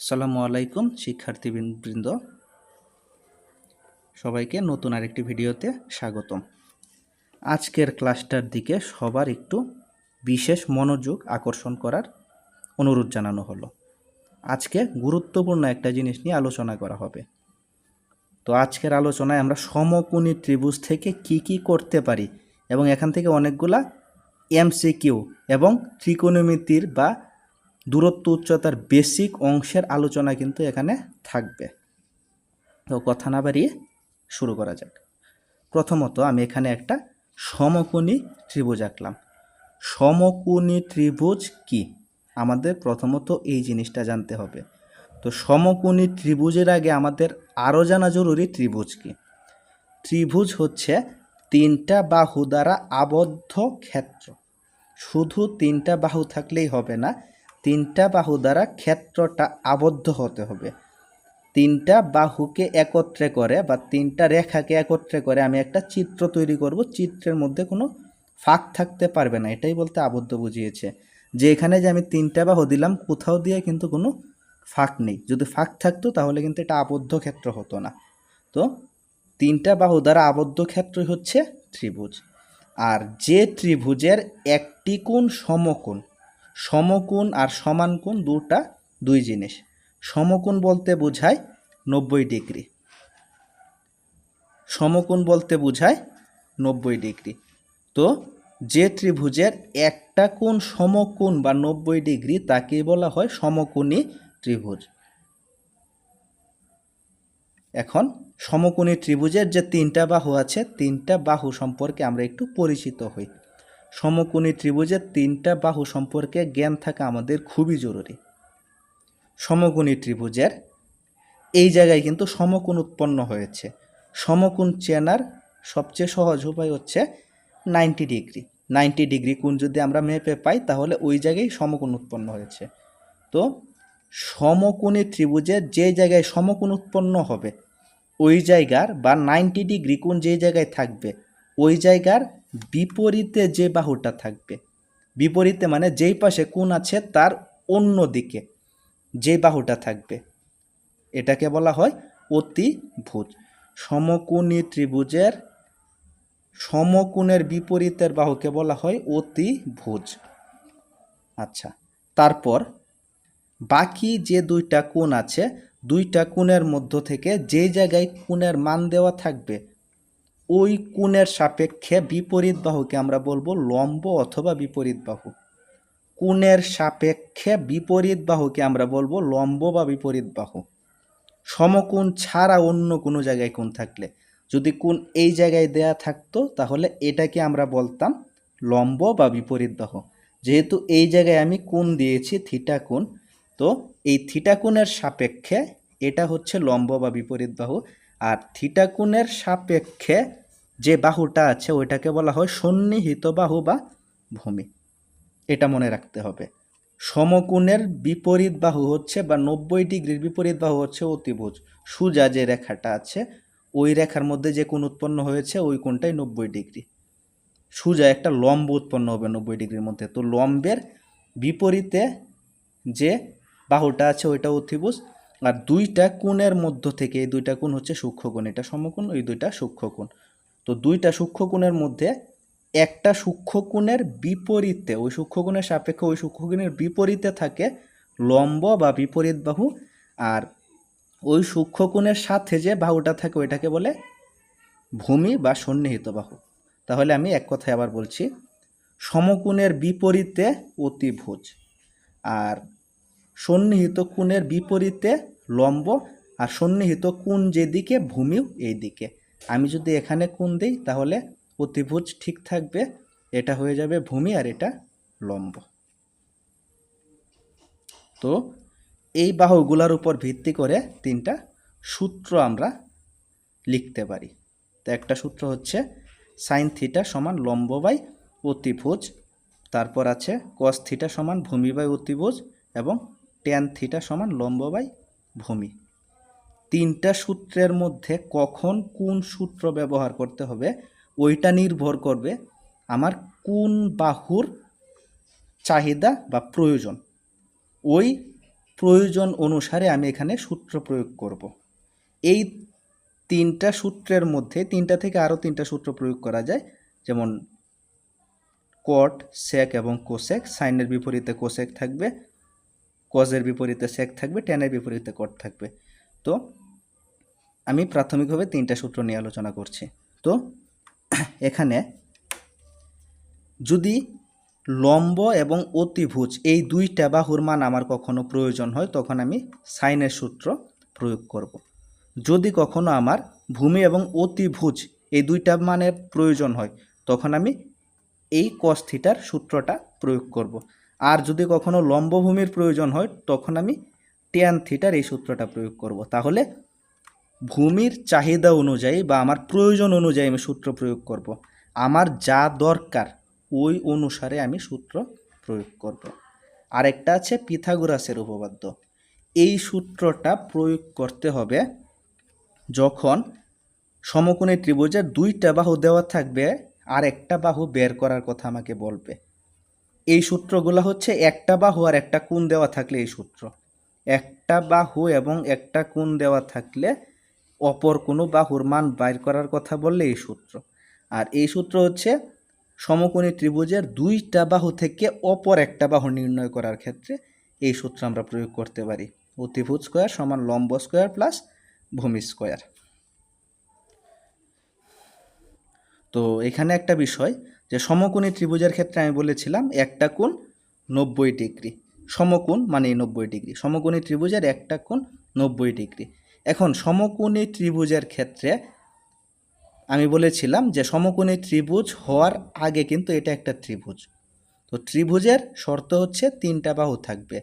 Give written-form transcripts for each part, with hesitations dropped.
আসসালামু আলাইকুম শিক্ষার্থীবৃন্দ, সবাইকে নতুন আরেকটি ভিডিওতে স্বাগতম। আজকের ক্লাসটার দিকে সবার একটু বিশেষ মনোযোগ আকর্ষণ করার অনুরোধ জানানো হলো। আজকে গুরুত্বপূর্ণ একটা জিনিস নিয়ে আলোচনা করা হবে। তো আজকের আলোচনায় আমরা সমকোণী ত্রিভুজ থেকে কি করতে পারি এবং এখান থেকে অনেকগুলা এমসিকিউ এবং ত্রিকোণমিতির বা দূরত্ব উচ্চতার বেসিক অংশের আলোচনা কিন্তু এখানে থাকবে। তো কথা না বাড়িয়ে শুরু করা যাক। প্রথমত আমি এখানে একটা সমকোণী ত্রিভুজ আঁকলাম। সমকোণী ত্রিভুজ কি আমাদের প্রথমত এই জিনিসটা জানতে হবে। তো সমকোণী ত্রিভুজের আগে আমাদের আরও জানা জরুরি ত্রিভুজ কি। ত্রিভুজ হচ্ছে তিনটা বাহু দ্বারা আবদ্ধ ক্ষেত্র। শুধু তিনটা বাহু থাকলেই হবে না, তিনটা বাহু দ্বারা ক্ষেত্রটা আবদ্ধ হতে হবে। তিনটা বাহুকে একত্রে করে বা তিনটা রেখাকে একত্রে করে আমি একটা চিত্র তৈরি করব। চিত্রের মধ্যে কোনো ফাঁক থাকতে পারবে না, এটাই বলতে আবদ্ধ বুঝিয়েছে। যে এখানে যে আমি তিনটা বাহু দিলাম, কোথাও দিয়ে কিন্তু কোনো ফাঁক নেই। যদি ফাঁক থাকতো তাহলে কিন্তু এটা আবদ্ধ ক্ষেত্র হতো না। তো তিনটা বাহু দ্বারা আবদ্ধ ক্ষেত্রই হচ্ছে ত্রিভুজ। আর যে ত্রিভুজের একটি কোণ সমকোণ, সমকোণ আর সমান কোণ দুই জিনিস। সমকোণ বলতে বোঝায় 90 ডিগ্রি, সমকোণ বলতে বোঝায় 90 ডিগ্রি। তো যে ত্রিভুজের একটা কোণ সমকোণ বা 90 ডিগ্রি তাকে বলা হয় সমকোণী ত্রিভুজ। এখন সমকোণী ত্রিভুজের যে তিনটা বাহু আছে, তিনটা বাহু সম্পর্কে আমরা একটু পরিচিত হই। সমকোণী ত্রিভুজের তিনটা বাহু সম্পর্কে জ্ঞান থাকা আমাদের খুবই জরুরি। সমকোণী ত্রিভুজের এই জায়গায় কিন্তু সমকোণ উৎপন্ন হয়েছে। সমকোণ চেনার সবচেয়ে সহজ উপায় হচ্ছে 90 ডিগ্রি। 90 ডিগ্রি কোণ যদি আমরা মেপে পাই তাহলে ওই জায়গায় সমকোণ উৎপন্ন হয়েছে। তো সমকোণী ত্রিভুজের যে জায়গায় সমকোণ উৎপন্ন হবে ওই জায়গার বা 90 ডিগ্রি কোণ যে জায়গায় থাকবে ওই জায়গার বিপরীতে যে বাহুটা থাকবে, বিপরীতে মানে যেই পাশে কোণ আছে তার অন্য দিকে যে বাহুটা থাকবে এটাকে বলা হয় অতিভুজ। সমকোণী ত্রিভুজের সমকোণের বিপরীতের বাহুকে বলা হয় অতিভুজ। আচ্ছা, তারপর বাকি যে দুইটা কোণ আছে, দুইটা কোণের মধ্য থেকে যে জায়গায় কোণের মান দেওয়া থাকবে ওই কোণের সাপেক্ষে বিপরীত বাহুকে আমরা বলবো লম্ব অথবা বিপরীত বাহু। কোণের সাপেক্ষে বিপরীত বাহুকে আমরা বলবো লম্ব বা বিপরীত বাহু। সমকোণ ছাড়া অন্য কোনো জায়গায় কোণ থাকলে, যদি কোণ এই জায়গায় দেয়া থাকতো তাহলে এটাকে আমরা বলতাম লম্ব বা বিপরীত বাহু। যেহেতু এই জায়গায় আমি কোণ দিয়েছি থিটা কোণ, তো এই থিটা কোণের সাপেক্ষে এটা হচ্ছে লম্ব বা বিপরীত বাহু। আর থিটা কোণের সাপেক্ষে যে বাহুটা আছে ওইটাকে বলা হয় সন্নিহিত বাহু বা ভূমি। এটা মনে রাখতে হবে। সমকোণের বিপরীত বাহু হচ্ছে বা 90 ডিগ্রির বিপরীত বাহু হচ্ছে অতিভুজ। সোজা যে রেখাটা আছে ওই রেখার মধ্যে যে কোণ উৎপন্ন হয়েছে ওই কোণটাই 90 ডিগ্রি। সোজা একটা লম্ব উৎপন্ন হবে 90 ডিগ্রির মধ্যে। তো লম্বের বিপরীতে যে বাহুটা আছে ওইটা অতিভুজ। আর দুইটা কোণের মধ্য থেকে এই দুইটা কোণ হচ্ছে সূক্ষ্মকোণ, এটা সমকোণ, ওই দুইটা সূক্ষ্মকোণ। তো দুইটা সূক্ষ্মকোণের মধ্যে একটা সূক্ষ্মকোণের বিপরীতে, ওই সূক্ষ্মকোণের সাপেক্ষে ওই সূক্ষ্মকোণের বিপরীতে থাকে লম্ব বা বিপরীত বাহু। আর ওই সূক্ষ্মকোণের সাথে যে বাহুটা থাকে ওইটাকে বলে ভূমি বা সন্নিহিত বাহু। তাহলে আমি এক কথায় আবার বলছি, সমকোণের বিপরীতে অতিভুজ, আর সন্নিহিত কোণের বিপরীতে লম্ব, আর সন্নিহিত কোণ যেদিকে ভূমিও এই দিকে। আমি যদি এখানে কোণ দিই তাহলে অতিভুজ ঠিক থাকবে, এটা হয়ে যাবে ভূমি আর এটা লম্ব। তো এই বাহুগুলোর উপর ভিত্তি করে তিনটা সূত্র আমরা লিখতে পারি। তো একটা সূত্র হচ্ছে সাইন থিটা সমান লম্ব বাই অতিভুজ, তারপর আছে কস থিটা সমান ভূমি বাই অতিভুজ, এবং ট্যান থিটা সমান লম্ব বাই ভূমি। তিনটা সূত্রের মধ্যে কখন কোন সূত্র ব্যবহার করতে হবে ওইটা নির্ভর করবে আমার কোন বাহুর চাহিদা বা প্রয়োজন। ওই প্রয়োজন অনুসারে আমি এখানে সূত্র প্রয়োগ করব। এই তিনটা সূত্রের মধ্যে তিনটা থেকে আরও তিনটা সূত্র প্রয়োগ করা যায়, যেমন কট, সেক এবং কোসেক। সাইনের বিপরীতে কোসেক থাকবে, কজের বিপরীতে সেক থাকবে, ট্যানের বিপরীতে কট থাকবে। তো আমি প্রাথমিকভাবে তিনটা সূত্র নিয়ে আলোচনা করছি। তো এখানে যদি লম্ব এবং অতিভুজ এই দুইটা বাহুর মান আমার কখনো প্রয়োজন হয়, তখন আমি সাইনের সূত্র প্রয়োগ করব। যদি কখনো আমার ভূমি এবং অতিভুজ এই দুইটা মানের প্রয়োজন হয়, তখন আমি এই কস থিটার সূত্রটা প্রয়োগ করব। আর যদি কখনো লম্বভূমির প্রয়োজন হয়, তখন আমি ট্যান থিটার এই সূত্রটা প্রয়োগ করব। তাহলে ভূমির চাহিদা অনুযায়ী বা আমার প্রয়োজন অনুযায়ী আমি সূত্র প্রয়োগ করব। আমার যা দরকার ওই অনুসারে আমি সূত্র প্রয়োগ করব। আরেকটা আছে পিথাগোরাসের উপপাদ্য। এই সূত্রটা প্রয়োগ করতে হবে যখন সমকোণী ত্রিভুজের দুইটা বাহু দেওয়া থাকবে আর একটা বাহু বের করার কথা আমাকে বলবে। এই সূত্রগুলো হচ্ছে একটা বাহু আর একটা কোণ দেওয়া থাকলে এই সূত্র, একটা বাহু এবং একটা কোণ দেওয়া থাকলে অপর কোনো বাহুর মান বাইর করার কথা বললে এই সূত্র। আর এই সূত্র হচ্ছে সমকোণী ত্রিভুজের দুইটা বাহু থেকে অপর একটা বাহু নির্ণয় করার ক্ষেত্রে এই সূত্র আমরা প্রয়োগ করতে পারি। অতিভুজ স্কয়ার সমান লম্ব স্কয়ার প্লাস ভূমি স্কয়ার। তো এখানে একটা বিষয় যে সমকোণী ত্রিভুজের ক্ষেত্রে আমি বলেছিলাম একটা কোণ 90 ডিগ্রি, সমকোণ মানে 90 ডিগ্রি, সমকোণী ত্রিভুজের একটা কোণ 90 ডিগ্রি। এখন সমকোণী ত্রিভুজের ক্ষেত্রে আমি বলেছিলাম যে সমকোণী ত্রিভুজ হওয়ার আগে কিন্তু এটা একটা ত্রিভুজ। তো ত্রিভুজের শর্ত হচ্ছে তিনটা বাহু থাকবে।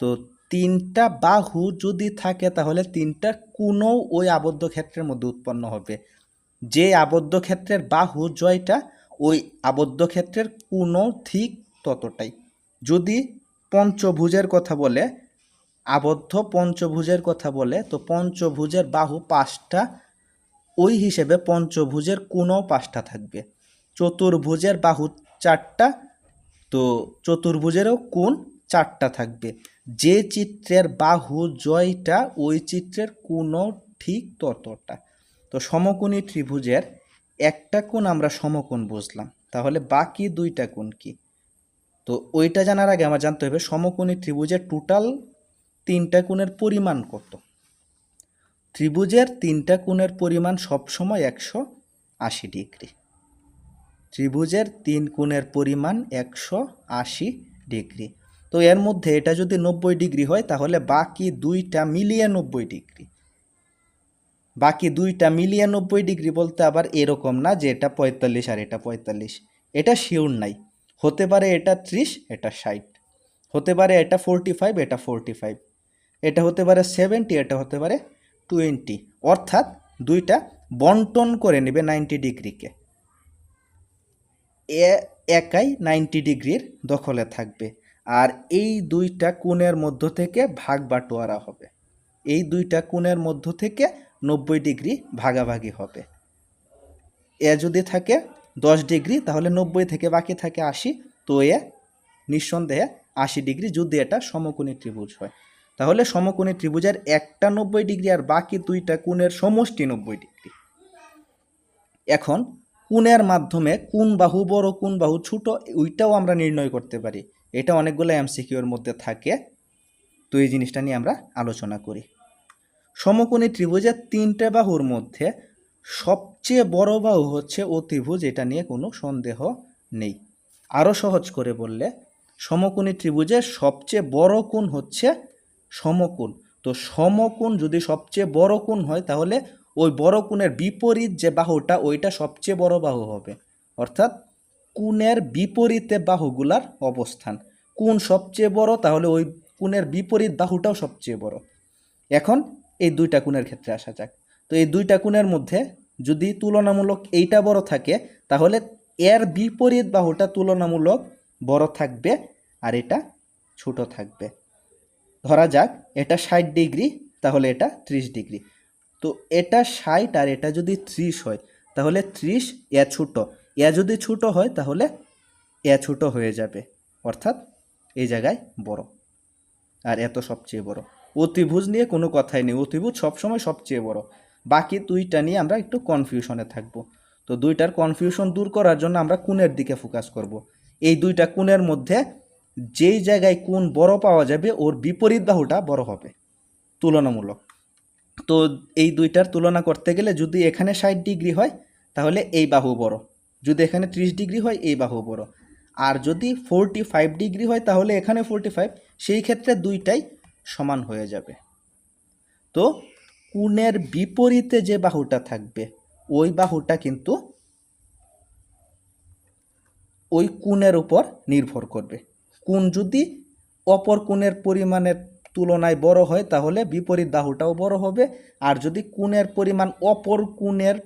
তো তিনটা বাহু যদি থাকে তাহলে তিনটা কোণও ওই আবদ্ধ ক্ষেত্রের মধ্যে উৎপন্ন হবে। যে আবদ্ধ ক্ষেত্রের বাহু জয়টা ওই আবদ্ধ ক্ষেত্রের কোণও ঠিক ততটাই। যদি পঞ্চভুজের কথা বলে, আবদ্ধ পঞ্চভুজের কথা বলে, তো পঞ্চভুজের বাহু 5টা, ওই হিসেবে পঞ্চভুজের কোণও 5টা থাকবে। চতুর্ভুজের বাহু 4টা, তো চতুর্ভুজেরও কোণ 4টা থাকবে। যে চিত্রের বাহু জয়টা ওই চিত্রের কোণও ঠিক ততটা। তো সমকোণী ত্রিভুজের একটা কোণ আমরা সমকোণ বুঝলাম, তাহলে বাকি দুইটা কোণ কি? তো ওইটা জানার আগে আমার জানতে হবে সমকোণী ত্রিভুজের টোটাল তিনটা কোণের পরিমাণ কত। ত্রিভুজের তিনটা কোণের পরিমাণ সবসময় 180 ডিগ্রি। ত্রিভুজের তিন কোণের পরিমাণ 180 ডিগ্রি। তো এর মধ্যে এটা যদি 90 ডিগ্রি হয় তাহলে বাকি দুইটা মিলিয়ে 90 ডিগ্রি। বাকি দুইটা মিলিয়ে 90 ডিগ্রি বলতে আবার এরকম না যে এটা 45 আর এটা 45, এটা শিওর নাই। হতে পারে এটা 30, এটা 60, হতে পারে এটা 45, এটা 45, এটা হতে পারে 70, এটা হতে পারে 20। অর্থাৎ দুইটা বন্টন করে নেবে 90 ডিগ্রিকে, একাই 90 ডিগ্রির দখলে থাকবে। আর এই দুইটা কোণের মধ্য থেকে ভাগ বাটোয়ারা হবে, এই দুইটা কোণের মধ্য থেকে 90 ডিগ্রি ভাগাভাগি হবে। এ যদি থাকে 10 ডিগ্রি তাহলে 90 থেকে বাকি থাকে 80, তো এ নিঃসন্দেহে 80 ডিগ্রি যদি এটা সমকোণী ত্রিভুজ হয়। তাহলে সমকোণী ত্রিভুজের একটা 90 ডিগ্রি আর বাকি দুইটা কোণের সমষ্টি 90 ডিগ্রি। এখন কোণের মাধ্যমে কোন বাহু বড় কোন বাহু ছোট ওইটাও আমরা নির্ণয় করতে পারি। এটা অনেকগুলো এমসিকিউর মধ্যে থাকে, তো এই জিনিসটা নিয়ে আমরা আলোচনা করি। সমকোণী ত্রিভুজের তিনটে বাহুর মধ্যে সবচেয়ে বড় বাহু হচ্ছে অতিভুজ, এটা নিয়ে কোনো সন্দেহ নেই। আরও সহজ করে বললে সমকোণী ত্রিভুজের সবচেয়ে বড় কোণ হচ্ছে সমকোণ। তো সমকোণ যদি সবচেয়ে বড় কোণ হয় তাহলে ওই বড় কোণের বিপরীত যে বাহুটা ওইটা সবচেয়ে বড় বাহু হবে। অর্থাৎ কোণের বিপরীতে বাহুগুলার অবস্থান, কোণ সবচেয়ে বড় তাহলে ওই কোণের বিপরীত বাহুটাও সবচেয়ে বড়। এখন এই দুইটা কোণের ক্ষেত্রে আসা যাক। তো এই দুইটা কোণের মধ্যে যদি তুলনামূলক এইটা বড় থাকে তাহলে এর বিপরীত বাহুটা তুলনামূলক বড় থাকবে আর এটা ছোট থাকবে। ধরা যাক এটা 60 ডিগ্রি, তাহলে এটা 30 ডিগ্রি। তো এটা 60 আর এটা যদি 30 হয় তাহলে 30 এ ছোট, এ যদি ছোট হয় তাহলে এ ছোট হয়ে যাবে, অর্থাৎ এই জায়গায় বড়। আর এত সবচেয়ে বড়। অতিভুজ নিয়ে কোনো কথাই নেই, অতিভুজ সবসময় সবচেয়ে বড়। বাকি দুইটা নিয়ে আমরা একটু কনফিউশনে থাকব। তো দুইটার কনফিউশন দূর করার জন্য আমরা কোণের দিকে ফোকাস করব। এই দুইটা কোণের মধ্যে যেই জায়গায় কোণ বড় পাওয়া যাবে ওর বিপরীত বাহুটা বড় হবে তুলনামূলক। তো এই দুইটার তুলনা করতে গেলে যদি এখানে 60 ডিগ্রি হয় তাহলে এই বাহু বড়, যদি এখানে 30 ডিগ্রি হয় এই বাহু বড়, আর যদি 45 ডিগ্রি হয় তাহলে এখানে 45, সেই ক্ষেত্রে দুইটাই সমান হয়ে যাবে। তো কোণের বিপরীতে যে বাহুটা থাকবে ওই বাহুটা কিন্তু ওই কোণের উপর নির্ভর করবে। কোণ যদি অপর কোণের পরিমাণের তুলনায় বড় হয় তাহলে বিপরীত বাহুটাও বড় হবে, আর যদি কোণের পরিমাণ অপর কোণের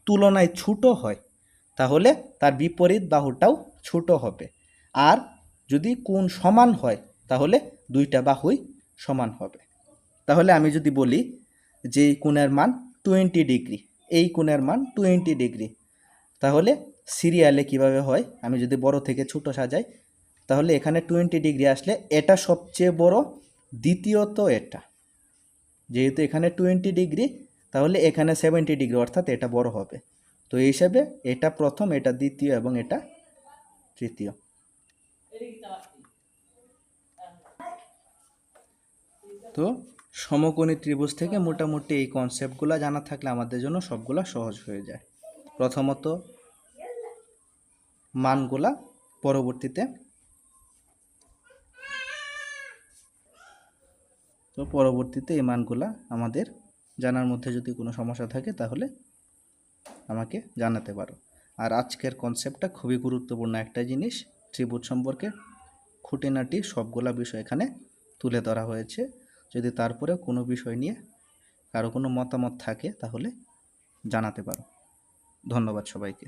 তুলনায় ছোট হয় তাহলে তার বিপরীত বাহুটাও ছোট হবে। আর যদি কোণ সমান হয় তাহলে দুইটা বাহুই সমান হবে। তাহলে আমি যদি বলি যে এই কোণের মান 20 ডিগ্রি, এই কোণের মান 20 ডিগ্রি, তাহলে সিরিয়ালে কিভাবে হয়, আমি যদি বড় থেকে ছোট সাজাই তাহলে এখানে 20 ডিগ্রি আসলে এটা সবচেয়ে বড়, দ্বিতীয়ত এটা, যেহেতু এখানে 20 ডিগ্রি তাহলে এখানে 70 ডিগ্রি, অর্থাৎ এটা বড় হবে। তো এই হিসাবে এটা প্রথম, এটা দ্বিতীয় এবং এটা তৃতীয়। তো সমকোণী ত্রিভুজ থেকে মোটামুটি এই কনসেপ্টগুলো জানা থাকলে আমাদের জন্য সবগুলা সহজ হয়ে যায়। প্রথমত মানগুলা, পরবর্তীতে এই মানগুলা আমাদের জানার মধ্যে যদি কোনো সমস্যা থাকে তাহলে আমাকে জানাতে পারো। আর আজকের কনসেপ্টটা খুবই গুরুত্বপূর্ণ একটা জিনিস, ত্রিভুজ সম্পর্কে খুঁটিনাটি সবগুলা বিষয় এখানে তুলে ধরা হয়েছে। যদি তারপরে কোনো বিষয় নিয়ে কারো কোনো মতামত থাকে তাহলে জানাতে পারো। ধন্যবাদ সবাইকে।